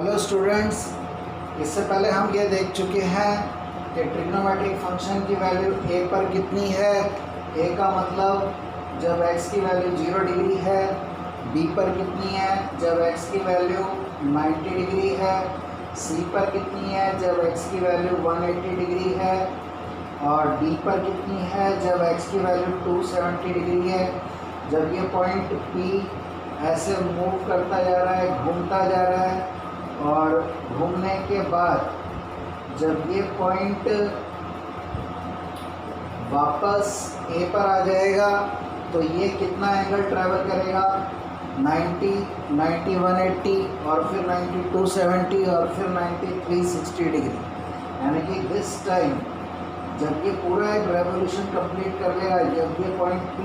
Hello students, इससे पहले हम ये देख चुके हैं कि ट्रिग्नोमेट्रिक फंक्शन की वैल्यू a पर कितनी है। a का मतलब जब x की वैल्यू 0 डिग्री है, b पर कितनी है जब x की वैल्यू 90 डिग्री है, c पर कितनी है जब x की वैल्यू 180 डिग्री है और d पर कितनी है जब x की वैल्यू 270 डिग्री है। जब ये पॉइंट P ऐसे मूव करता जा रहा है, घूमता जा रहा है और घूमने के बाद जब ये पॉइंट वापस A पर आ जाएगा तो ये कितना एंगल ट्रैवल करेगा, 90, 90, 180 और फिर 90, 270 और फिर 90, 360 डिग्री। यानी कि दिस टाइम जब ये पूरा एक रेवोल्यूशन कंप्लीट कर लेगा, जब ये पॉइंट P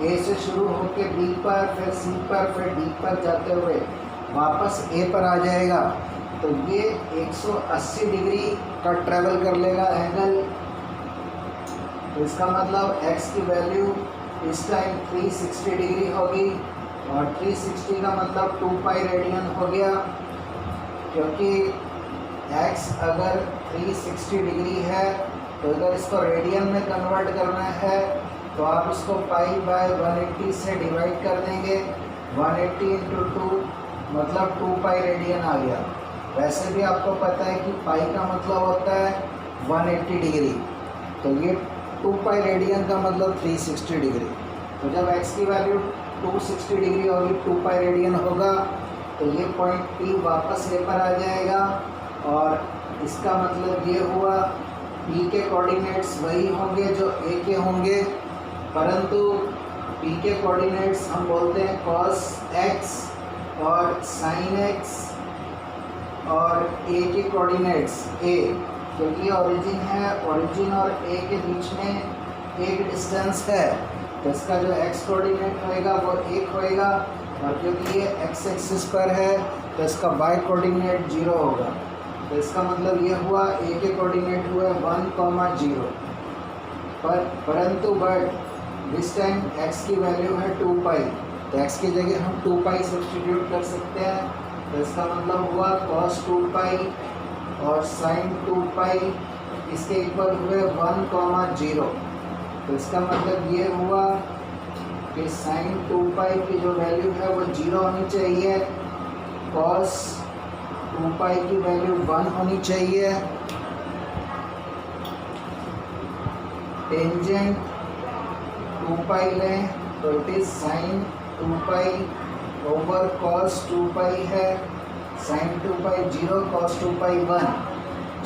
A से शुरू होकर B पर, फिर C पर, फिर D पर जाते हुए वापस A पर आ जाएगा तो ये 180 डिग्री का ट्रैवल कर लेगा एंगल। तो इसका मतलब x की वैल्यू इस टाइम 360 डिग्री होगी और 360 का मतलब 2 पाई रेडियन हो गया, क्योंकि x अगर 360 डिग्री है तो अगर इसको रेडियन में कन्वर्ट करना है तो आप इसको पाई बाय 180 से डिवाइड कर देंगे। 180 इंटू 2 मतलब 2 पाई रेडियन आ गया। वैसे भी आपको पता है कि पाई का मतलब होता है 180 डिग्री, तो ये 2 पाई रेडियन का मतलब 360 डिग्री। तो जब x की वैल्यू 260 डिग्री होगी, 2 पाई रेडियन होगा, तो ये पॉइंट P वापस A पर आ जाएगा और इसका मतलब ये हुआ P के कोऑर्डिनेट्स वही होंगे जो A के होंगे, परंतु P के कोऑर्डिनेट्स हम बोलते हैं cos x और sin x और A के कोऑर्डिनेट्स A, क्योंकि ओरिजिन है, ओरिजिन और A के बीच में एक डिस्टेंस है तो इसका जो x कोऑर्डिनेट होएगा वो 1 होएगा और क्योंकि ये x एक्सिस पर है तो इसका y कोऑर्डिनेट 0 होगा। तो इसका मतलब ये हुआ A के कोऑर्डिनेट हुए 1, 0 परंतु बट दिस टाइम x की वैल्यू है 2 पाई, तो x की जगह हम 2 पाई सब्स्टिट्यूट कर सकते हैं। तो इसका मतलब हुआ cos 2 पाई और sin 2 पाई इसके इक्वल हुए 1, 0। तो इसका मतलब ये हुआ कि sin 2 पाई की जो वैल्यू है वो 0 होनी चाहिए, cos 2 पाई की वैल्यू 1 होनी चाहिए, टेंजेंट 2 पाई लें तो it is sine 2 pi over cos 2 पाई है, साइन 2 पाई 0, cos 2 पाई 1।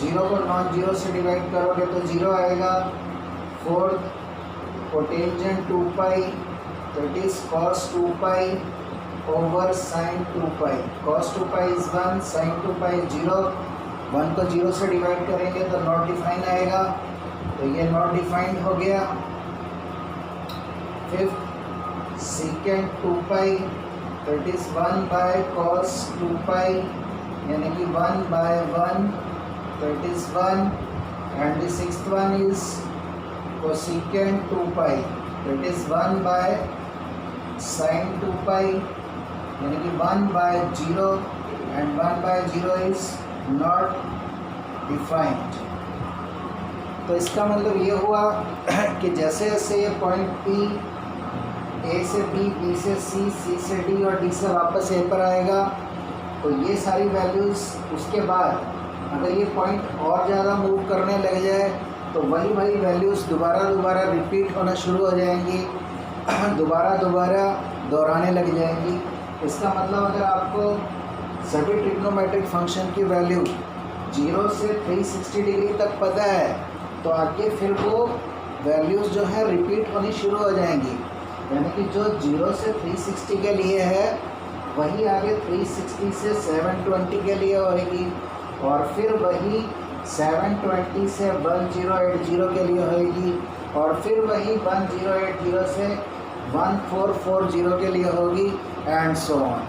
0 को नॉन जीरो से डिवाइड करोगे तो 0 आएगा। फोर्थ कोटेंजेंट 2 पाई तो it is cos 2 pi over sine 2 pi. cos 2 pi is 1, sine 2 pi 0। 1 को 0 से डिवाइड करेंगे तो नॉट डिफाइंड आएगा, तो ये नॉट डिफाइंड हो गया। फिफ्थ सेकेंड 2 पाई तो it is 1 by cos 2 pi, यानी कि 1 बाय 1 तो it is 1 and the sixth one is cosecant 2 pi तो it is 1 by sine 2 pi, यानी कि 1 by 0 and 1 by 0 is not defined. तो इसका मतलब ये हुआ कि जैसे जैसे ये पॉइंट P A से B, B से C, C से D और D से वापस A पर आएगा तो ये सारी वैल्यूज़ उसके बाद अगर ये पॉइंट और ज़्यादा मूव करने लग जाए तो वही वैल्यूज़ दोबारा रिपीट होना शुरू हो जाएंगी, दोबारा दोहराने लग जाएंगी। इसका मतलब अगर आपको सभी ट्रिग्नोमेट्रिक फंक्शन की वैल्यू 0 से 360 डिग्री तक पता है तो आगे फिर वो वैल्यूज़ जो है रिपीट होनी शुरू हो जाएंगी, यानी कि जो 0 से 360 के लिए है वही आगे 360 से 720 के लिए होएगी और फिर वही 720 से 1080 के लिए होएगी और फिर वही 1080 से 1440 के लिए होगी एंड सो ऑन।